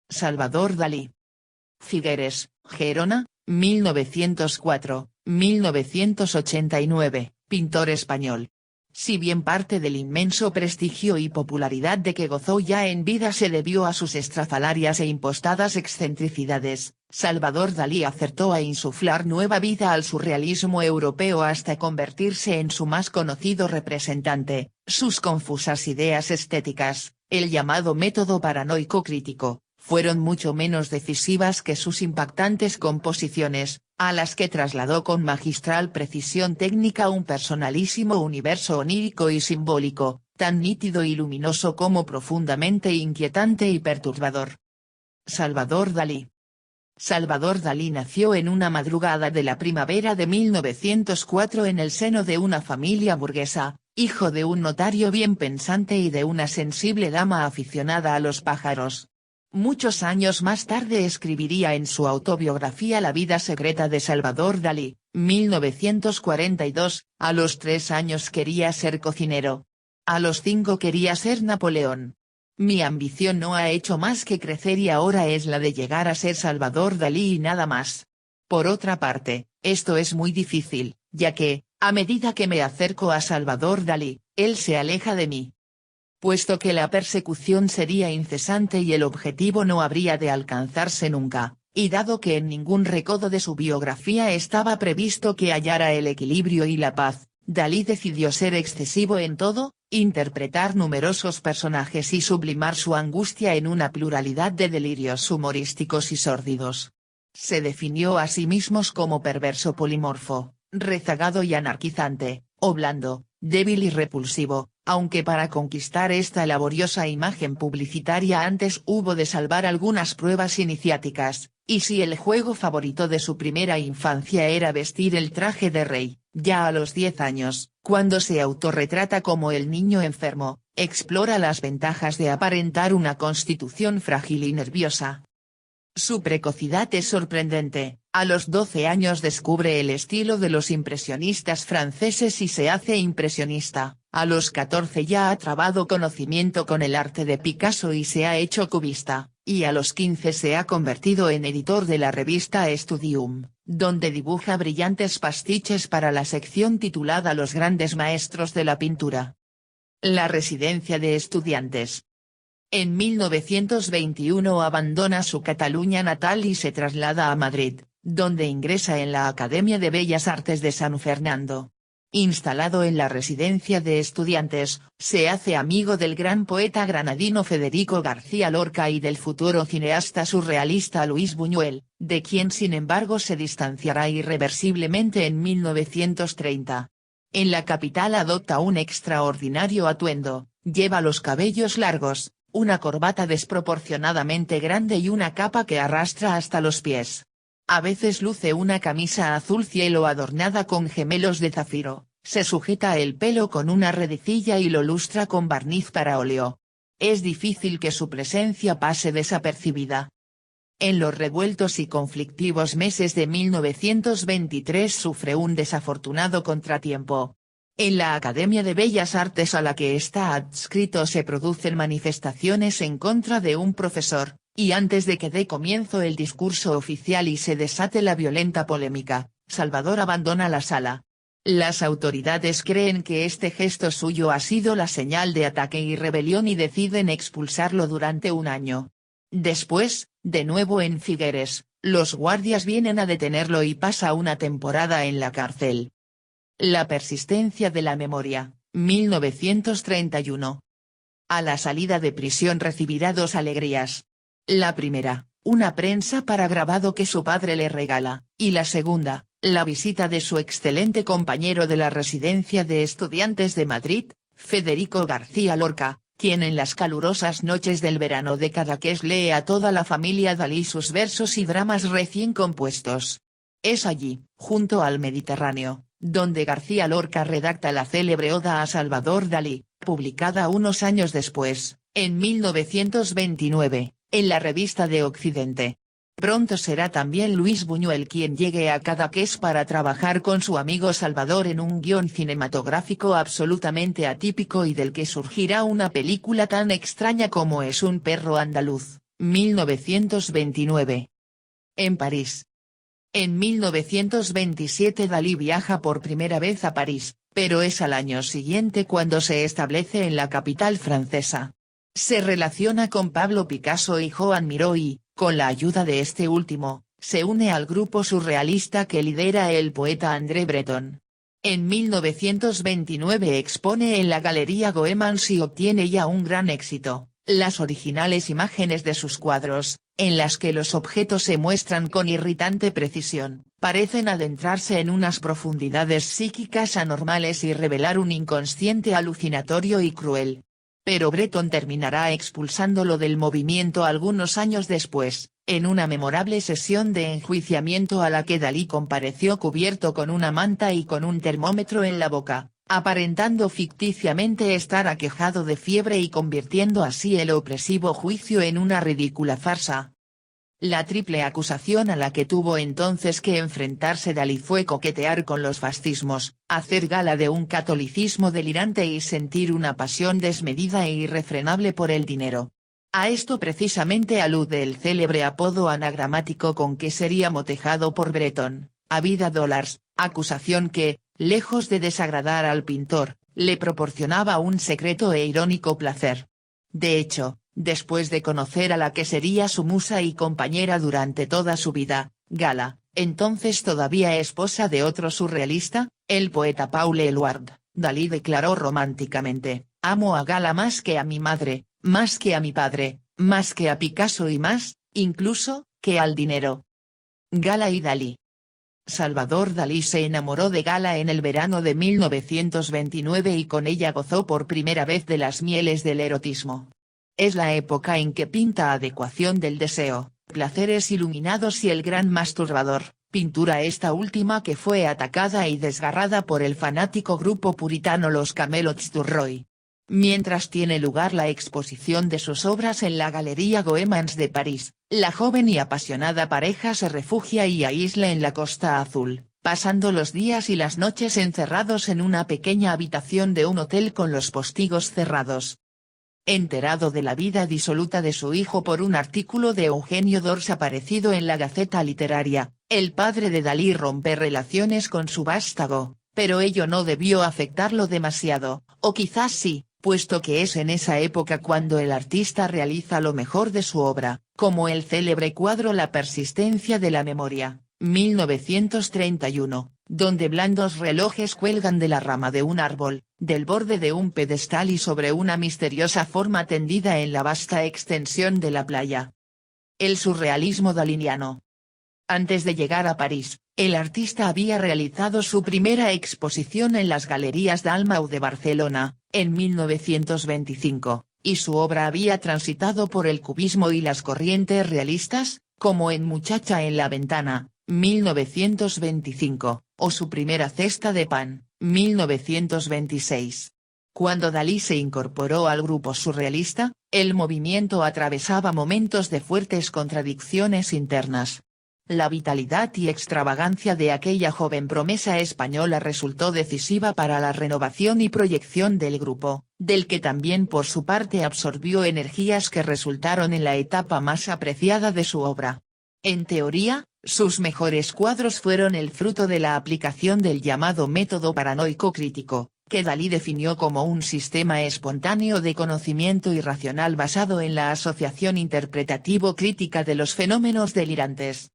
Salvador Dalí. Figueres, Gerona, 1904-1989, pintor español. Si bien parte del inmenso prestigio y popularidad de que gozó ya en vida se debió a sus estrafalarias e impostadas excentricidades, Salvador Dalí acertó a insuflar nueva vida al surrealismo europeo hasta convertirse en su más conocido representante. Sus confusas ideas estéticas, el llamado método paranoico crítico, fueron mucho menos decisivas que sus impactantes composiciones, a las que trasladó con magistral precisión técnica un personalísimo universo onírico y simbólico, tan nítido y luminoso como profundamente inquietante y perturbador. Salvador Dalí. Salvador Dalí nació en una madrugada de la primavera de 1904 en el seno de una familia burguesa, hijo de un notario bien pensante y de una sensible dama aficionada a los pájaros. Muchos años más tarde escribiría en su autobiografía La vida secreta de Salvador Dalí, 1942, a los 3 años quería ser cocinero. A los 5 quería ser Napoleón. Mi ambición no ha hecho más que crecer y ahora es la de llegar a ser Salvador Dalí y nada más. Por otra parte, esto es muy difícil, ya que, a medida que me acerco a Salvador Dalí, él se aleja de mí. Puesto que la persecución sería incesante y el objetivo no habría de alcanzarse nunca, y dado que en ningún recodo de su biografía estaba previsto que hallara el equilibrio y la paz, Dalí decidió ser excesivo en todo, interpretar numerosos personajes y sublimar su angustia en una pluralidad de delirios humorísticos y sórdidos. Se definió a sí mismo como perverso polimorfo, rezagado y anarquizante, o blando, débil y repulsivo, aunque para conquistar esta laboriosa imagen publicitaria antes hubo de salvar algunas pruebas iniciáticas, y si el juego favorito de su primera infancia era vestir el traje de rey, ya a los 10 años, cuando se autorretrata como el niño enfermo, explora las ventajas de aparentar una constitución frágil y nerviosa. Su precocidad es sorprendente, a los 12 años descubre el estilo de los impresionistas franceses y se hace impresionista, a los 14 ya ha trabado conocimiento con el arte de Picasso y se ha hecho cubista, y a los 15 se ha convertido en editor de la revista Studium, donde dibuja brillantes pastiches para la sección titulada Los grandes maestros de la pintura. La residencia de estudiantes. En 1921 abandona su Cataluña natal y se traslada a Madrid, donde ingresa en la Academia de Bellas Artes de San Fernando. Instalado en la residencia de estudiantes, se hace amigo del gran poeta granadino Federico García Lorca y del futuro cineasta surrealista Luis Buñuel, de quien sin embargo se distanciará irreversiblemente en 1930. En la capital adopta un extraordinario atuendo, lleva los cabellos largos, una corbata desproporcionadamente grande y una capa que arrastra hasta los pies. A veces luce una camisa azul cielo adornada con gemelos de zafiro, se sujeta el pelo con una redecilla y lo lustra con barniz para óleo. Es difícil que su presencia pase desapercibida. En los revueltos y conflictivos meses de 1923 sufre un desafortunado contratiempo. En la Academia de Bellas Artes a la que está adscrito se producen manifestaciones en contra de un profesor, y antes de que dé comienzo el discurso oficial y se desate la violenta polémica, Salvador abandona la sala. Las autoridades creen que este gesto suyo ha sido la señal de ataque y rebelión y deciden expulsarlo durante un año. Después, de nuevo en Figueres, los guardias vienen a detenerlo y pasa una temporada en la cárcel. La persistencia de la memoria, 1931. A la salida de prisión recibirá 2 alegrías. La primera, una prensa para grabado que su padre le regala, y la segunda, la visita de su excelente compañero de la residencia de estudiantes de Madrid, Federico García Lorca, quien en las calurosas noches del verano de Cadaqués lee a toda la familia Dalí sus versos y dramas recién compuestos. Es allí, junto al Mediterráneo, donde García Lorca redacta la célebre Oda a Salvador Dalí, publicada unos años después, en 1929, en la Revista de Occidente. Pronto será también Luis Buñuel quien llegue a Cadaqués para trabajar con su amigo Salvador en un guión cinematográfico absolutamente atípico y del que surgirá una película tan extraña como Es un perro andaluz, 1929. En París. En 1927 Dalí viaja por primera vez a París, pero es al año siguiente cuando se establece en la capital francesa. Se relaciona con Pablo Picasso y Joan Miró y, con la ayuda de este último, se une al grupo surrealista que lidera el poeta André Breton. En 1929 expone en la Galería Goemans y obtiene ya un gran éxito, las originales imágenes de sus cuadros, en las que los objetos se muestran con irritante precisión, parecen adentrarse en unas profundidades psíquicas anormales y revelar un inconsciente alucinatorio y cruel. Pero Breton terminará expulsándolo del movimiento algunos años después, en una memorable sesión de enjuiciamiento a la que Dalí compareció cubierto con una manta y con un termómetro en la boca, aparentando ficticiamente estar aquejado de fiebre y convirtiendo así el opresivo juicio en una ridícula farsa. La triple acusación a la que tuvo entonces que enfrentarse Dalí fue coquetear con los fascismos, hacer gala de un catolicismo delirante y sentir una pasión desmedida e irrefrenable por el dinero. A esto precisamente alude el célebre apodo anagramático con que sería motejado por Breton, a vida dólares, acusación que, lejos de desagradar al pintor, le proporcionaba un secreto e irónico placer. De hecho, después de conocer a la que sería su musa y compañera durante toda su vida, Gala, entonces todavía esposa de otro surrealista, el poeta Paul Eluard, Dalí declaró románticamente: «Amo a Gala más que a mi madre, más que a mi padre, más que a Picasso y más, incluso, que al dinero». Gala y Dalí. Salvador Dalí se enamoró de Gala en el verano de 1929 y con ella gozó por primera vez de las mieles del erotismo. Es la época en que pinta Adecuación del deseo, Placeres iluminados y El gran masturbador, pintura esta última que fue atacada y desgarrada por el fanático grupo puritano Los Camelots du Roi. Mientras tiene lugar la exposición de sus obras en la Galería Goemans de París, la joven y apasionada pareja se refugia y aísla en la Costa Azul, pasando los días y las noches encerrados en una pequeña habitación de un hotel con los postigos cerrados. Enterado de la vida disoluta de su hijo por un artículo de Eugenio Dors aparecido en la Gaceta Literaria, el padre de Dalí rompe relaciones con su vástago, pero ello no debió afectarlo demasiado, o quizás sí, puesto que es en esa época cuando el artista realiza lo mejor de su obra, como el célebre cuadro La persistencia de la memoria, 1931, donde blandos relojes cuelgan de la rama de un árbol, del borde de un pedestal y sobre una misteriosa forma tendida en la vasta extensión de la playa. El surrealismo daliniano. Antes de llegar a París, el artista había realizado su primera exposición en las Galerías Dalmau de Barcelona, en 1925, y su obra había transitado por el cubismo y las corrientes realistas, como en Muchacha en la ventana, 1925, o su primera cesta de pan, 1926. Cuando Dalí se incorporó al grupo surrealista, el movimiento atravesaba momentos de fuertes contradicciones internas. La vitalidad y extravagancia de aquella joven promesa española resultó decisiva para la renovación y proyección del grupo, del que también por su parte absorbió energías que resultaron en la etapa más apreciada de su obra. En teoría, sus mejores cuadros fueron el fruto de la aplicación del llamado método paranoico crítico, que Dalí definió como un sistema espontáneo de conocimiento irracional basado en la asociación interpretativo-crítica de los fenómenos delirantes.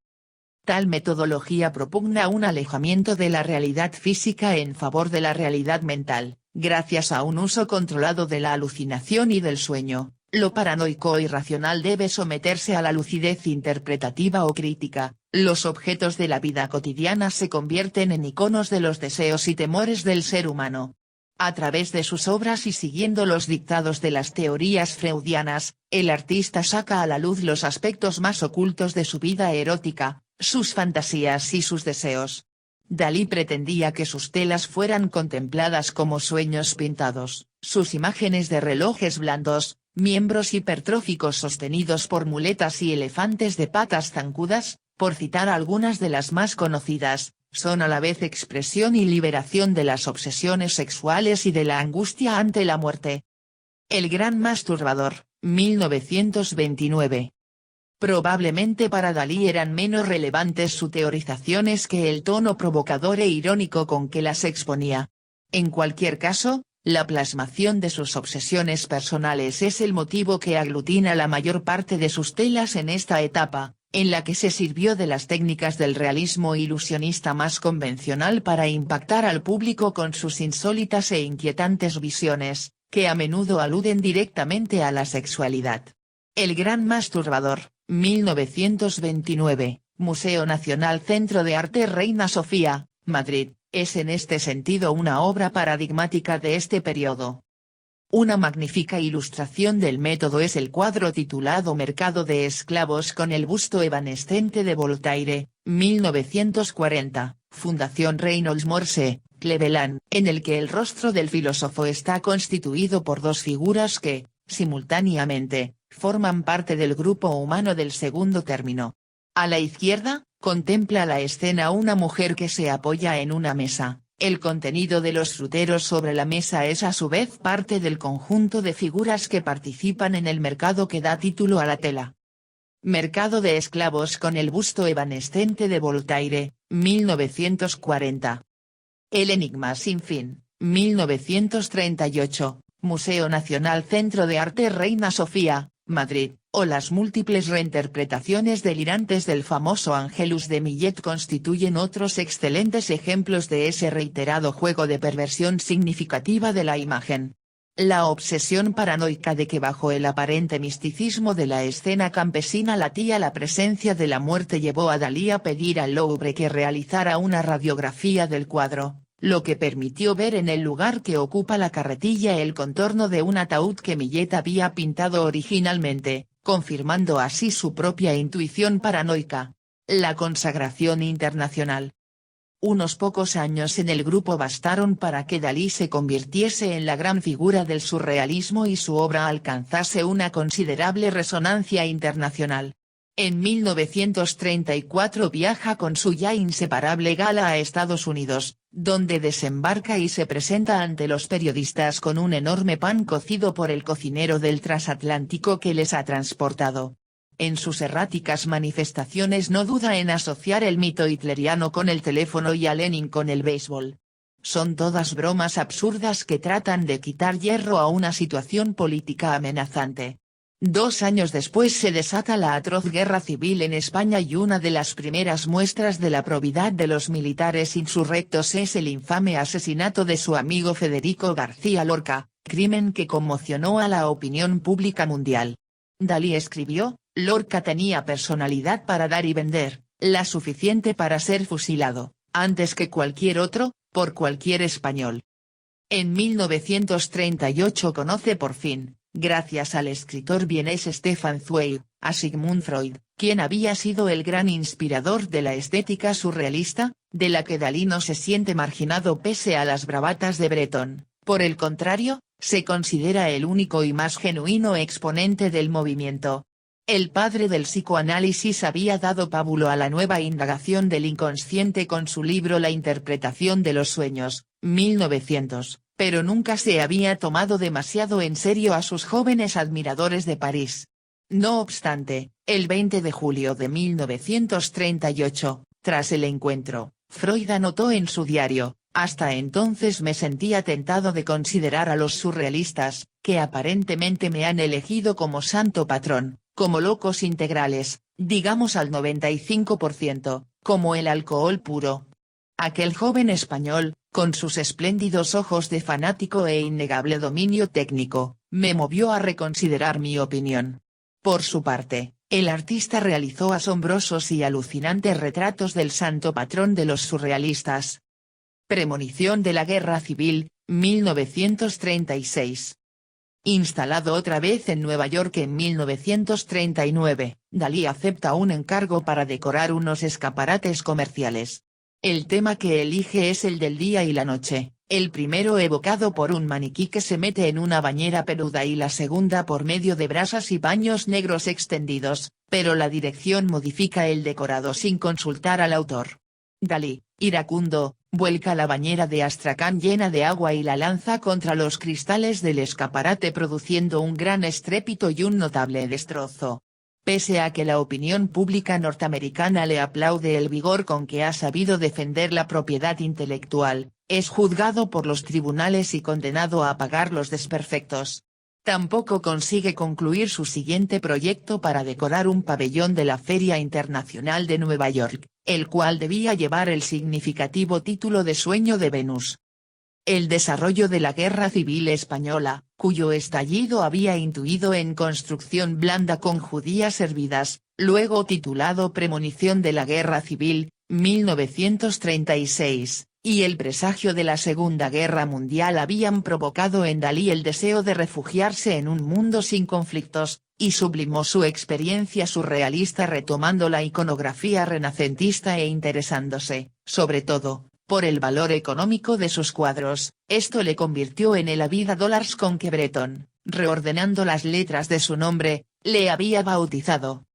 Tal metodología propugna un alejamiento de la realidad física en favor de la realidad mental, gracias a un uso controlado de la alucinación y del sueño. Lo paranoico irracional debe someterse a la lucidez interpretativa o crítica, los objetos de la vida cotidiana se convierten en iconos de los deseos y temores del ser humano. A través de sus obras y siguiendo los dictados de las teorías freudianas, el artista saca a la luz los aspectos más ocultos de su vida erótica, sus fantasías y sus deseos. Dalí pretendía que sus telas fueran contempladas como sueños pintados, sus imágenes de relojes blandos, miembros hipertróficos sostenidos por muletas y elefantes de patas zancudas, por citar algunas de las más conocidas, son a la vez expresión y liberación de las obsesiones sexuales y de la angustia ante la muerte. El gran masturbador, 1929. Probablemente para Dalí eran menos relevantes sus teorizaciones que el tono provocador e irónico con que las exponía. En cualquier caso, la plasmación de sus obsesiones personales es el motivo que aglutina la mayor parte de sus telas en esta etapa, en la que se sirvió de las técnicas del realismo ilusionista más convencional para impactar al público con sus insólitas e inquietantes visiones, que a menudo aluden directamente a la sexualidad. El Gran Masturbador, 1929, Museo Nacional Centro de Arte Reina Sofía, Madrid, es en este sentido una obra paradigmática de este periodo. Una magnífica ilustración del método es el cuadro titulado Mercado de esclavos con el busto evanescente de Voltaire, 1940, Fundación Reynolds Morse, Cleveland, en el que el rostro del filósofo está constituido por dos figuras que, simultáneamente, forman parte del grupo humano del segundo término. A la izquierda, contempla la escena una mujer que se apoya en una mesa. El contenido de los fruteros sobre la mesa es a su vez parte del conjunto de figuras que participan en el mercado que da título a la tela. Mercado de esclavos con el busto evanescente de Voltaire, 1940. El enigma sin fin, 1938, Museo Nacional Centro de Arte Reina Sofía, Madrid, o las múltiples reinterpretaciones delirantes del famoso Angelus de Millet constituyen otros excelentes ejemplos de ese reiterado juego de perversión significativa de la imagen. La obsesión paranoica de que bajo el aparente misticismo de la escena campesina latía la presencia de la muerte llevó a Dalí a pedir al Louvre que realizara una radiografía del cuadro, lo que permitió ver en el lugar que ocupa la carretilla el contorno de un ataúd que Millet había pintado originalmente, confirmando así su propia intuición paranoica. La consagración internacional. Unos pocos años en el grupo bastaron para que Dalí se convirtiese en la gran figura del surrealismo y su obra alcanzase una considerable resonancia internacional. En 1934 viaja con su ya inseparable Gala a Estados Unidos, donde desembarca y se presenta ante los periodistas con un enorme pan cocido por el cocinero del transatlántico que les ha transportado. En sus erráticas manifestaciones no duda en asociar el mito hitleriano con el teléfono y a Lenin con el béisbol. Son todas bromas absurdas que tratan de quitar hierro a una situación política amenazante. 2 años después se desata la atroz guerra civil en España y una de las primeras muestras de la probidad de los militares insurrectos es el infame asesinato de su amigo Federico García Lorca, crimen que conmocionó a la opinión pública mundial. Dalí escribió, Lorca tenía personalidad para dar y vender, la suficiente para ser fusilado, antes que cualquier otro, por cualquier español. En 1938 conoce por fin, gracias al escritor vienés Stefan Zweig, a Sigmund Freud, quien había sido el gran inspirador de la estética surrealista, de la que Dalí no se siente marginado pese a las bravatas de Breton. Por el contrario, se considera el único y más genuino exponente del movimiento. El padre del psicoanálisis había dado pábulo a la nueva indagación del inconsciente con su libro La interpretación de los sueños, 1900, pero nunca se había tomado demasiado en serio a sus jóvenes admiradores de París. No obstante, el 20 de julio de 1938, tras el encuentro, Freud anotó en su diario, hasta entonces me sentía tentado de considerar a los surrealistas, que aparentemente me han elegido como santo patrón, como locos integrales, digamos al 95%, como el alcohol puro. Aquel joven español, con sus espléndidos ojos de fanático e innegable dominio técnico, me movió a reconsiderar mi opinión. Por su parte, el artista realizó asombrosos y alucinantes retratos del santo patrón de los surrealistas. Premonición de la Guerra Civil, 1936. Instalado otra vez en Nueva York en 1939, Dalí acepta un encargo para decorar unos escaparates comerciales. El tema que elige es el del día y la noche, el primero evocado por un maniquí que se mete en una bañera peluda y la segunda por medio de brasas y paños negros extendidos, pero la dirección modifica el decorado sin consultar al autor. Dalí, iracundo, vuelca la bañera de Astracán llena de agua y la lanza contra los cristales del escaparate produciendo un gran estrépito y un notable destrozo. Pese a que la opinión pública norteamericana le aplaude el vigor con que ha sabido defender la propiedad intelectual, es juzgado por los tribunales y condenado a pagar los desperfectos. Tampoco consigue concluir su siguiente proyecto para decorar un pabellón de la Feria Internacional de Nueva York, el cual debía llevar el significativo título de Sueño de Venus. El desarrollo de la Guerra Civil Española, cuyo estallido había intuido en Construcción blanda con judías hervidas, luego titulado Premonición de la Guerra Civil, 1936, y el presagio de la Segunda Guerra Mundial habían provocado en Dalí el deseo de refugiarse en un mundo sin conflictos, y sublimó su experiencia surrealista retomando la iconografía renacentista e interesándose, sobre todo, por el valor económico de sus cuadros. Esto le convirtió en el Avida Dollars con que Breton, reordenando las letras de su nombre, le había bautizado.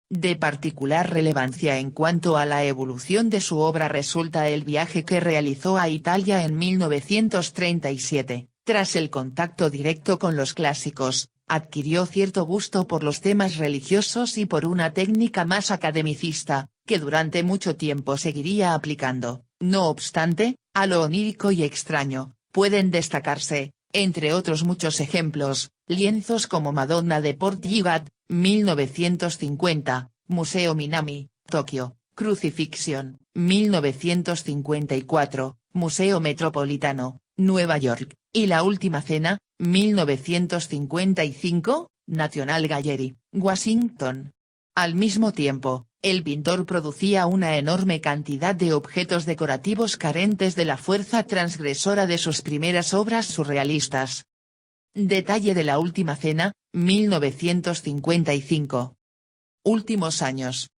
De particular relevancia en cuanto a la evolución de su obra resulta el viaje que realizó a Italia en 1937, tras el contacto directo con los clásicos, adquirió cierto gusto por los temas religiosos y por una técnica más academicista, que durante mucho tiempo seguiría aplicando. No obstante, a lo onírico y extraño, pueden destacarse, entre otros muchos ejemplos, lienzos como Madonna de Portgiegat, 1950, Museo Minami, Tokio, Crucifixion, 1954, Museo Metropolitano, Nueva York, y La Última Cena, 1955, National Gallery, Washington. Al mismo tiempo, el pintor producía una enorme cantidad de objetos decorativos carentes de la fuerza transgresora de sus primeras obras surrealistas. Detalle de La Última Cena, 1955. Últimos años.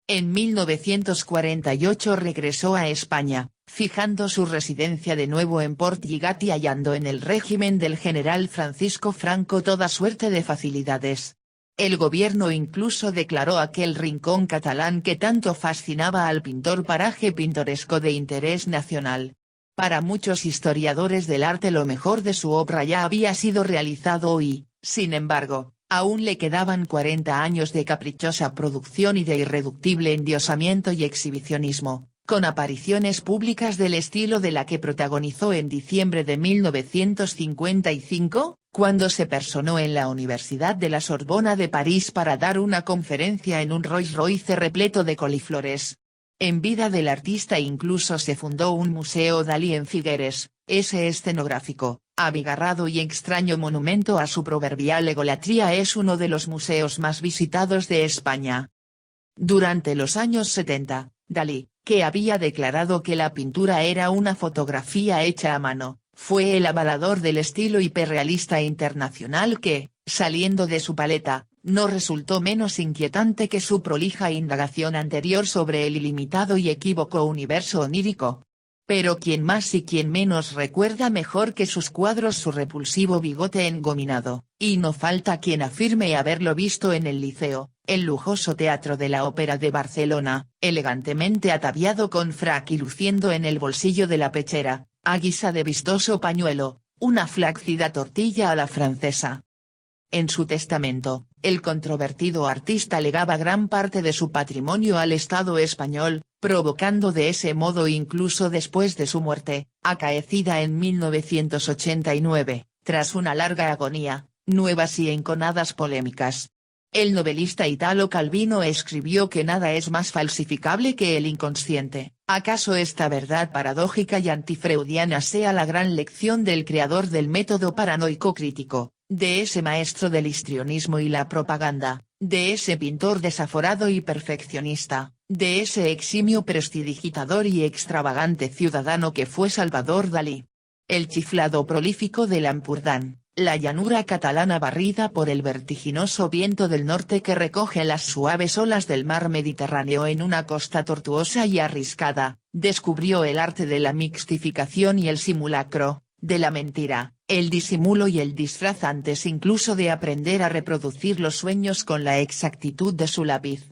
En 1948 regresó a España, fijando su residencia de nuevo en Portgiegat y hallando en el régimen del general Francisco Franco toda suerte de facilidades. El gobierno incluso declaró aquel rincón catalán que tanto fascinaba al pintor paraje pintoresco de interés nacional. Para muchos historiadores del arte lo mejor de su obra ya había sido realizado y, sin embargo, aún le quedaban 40 años de caprichosa producción y de irreductible endiosamiento y exhibicionismo, con apariciones públicas del estilo de la que protagonizó en diciembre de 1955, cuando se personó en la Universidad de la Sorbona de París para dar una conferencia en un Rolls Royce repleto de coliflores. En vida del artista incluso se fundó un museo Dalí en Figueres, ese escenográfico, abigarrado y extraño monumento a su proverbial egolatría es uno de los museos más visitados de España. Durante los años 70, Dalí, que había declarado que la pintura era una fotografía hecha a mano, fue el avalador del estilo hiperrealista internacional que, saliendo de su paleta, no resultó menos inquietante que su prolija indagación anterior sobre el ilimitado y equívoco universo onírico. Pero quien más y quien menos recuerda mejor que sus cuadros su repulsivo bigote engominado, y no falta quien afirme haberlo visto en el Liceo, el lujoso Teatro de la Ópera de Barcelona, elegantemente ataviado con frac y luciendo en el bolsillo de la pechera, a guisa de vistoso pañuelo, una flácida tortilla a la francesa. En su testamento, el controvertido artista legaba gran parte de su patrimonio al Estado español, provocando de ese modo incluso después de su muerte, acaecida en 1989, tras una larga agonía, nuevas y enconadas polémicas. El novelista Italo Calvino escribió que nada es más falsificable que el inconsciente. ¿Acaso esta verdad paradójica y antifreudiana sea la gran lección del creador del método paranoico crítico, de ese maestro del histrionismo y la propaganda, de ese pintor desaforado y perfeccionista, de ese eximio prestidigitador y extravagante ciudadano que fue Salvador Dalí? El chiflado prolífico del Ampurdán, la llanura catalana barrida por el vertiginoso viento del norte que recoge las suaves olas del mar Mediterráneo en una costa tortuosa y arriscada, descubrió el arte de la mixtificación y el simulacro, de la mentira, el disimulo y el disfraz antes incluso de aprender a reproducir los sueños con la exactitud de su lápiz.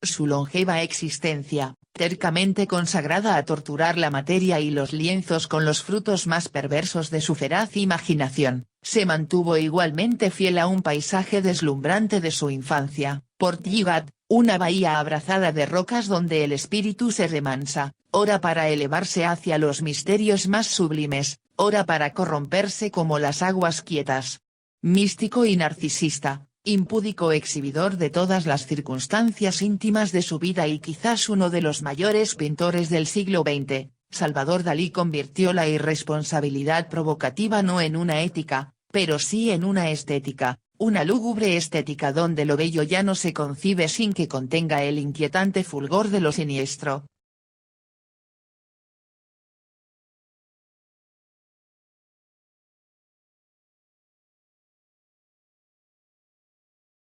Su longeva existencia, tercamente consagrada a torturar la materia y los lienzos con los frutos más perversos de su feraz imaginación, se mantuvo igualmente fiel a un paisaje deslumbrante de su infancia, Portlligat, una bahía abrazada de rocas donde el espíritu se remansa, ora para elevarse hacia los misterios más sublimes, ora para corromperse como las aguas quietas. Místico y narcisista, impúdico exhibidor de todas las circunstancias íntimas de su vida y quizás uno de los mayores pintores del siglo XX, Salvador Dalí convirtió la irresponsabilidad provocativa no en una ética, pero sí en una estética. Una lúgubre estética donde lo bello ya no se concibe sin que contenga el inquietante fulgor de lo siniestro,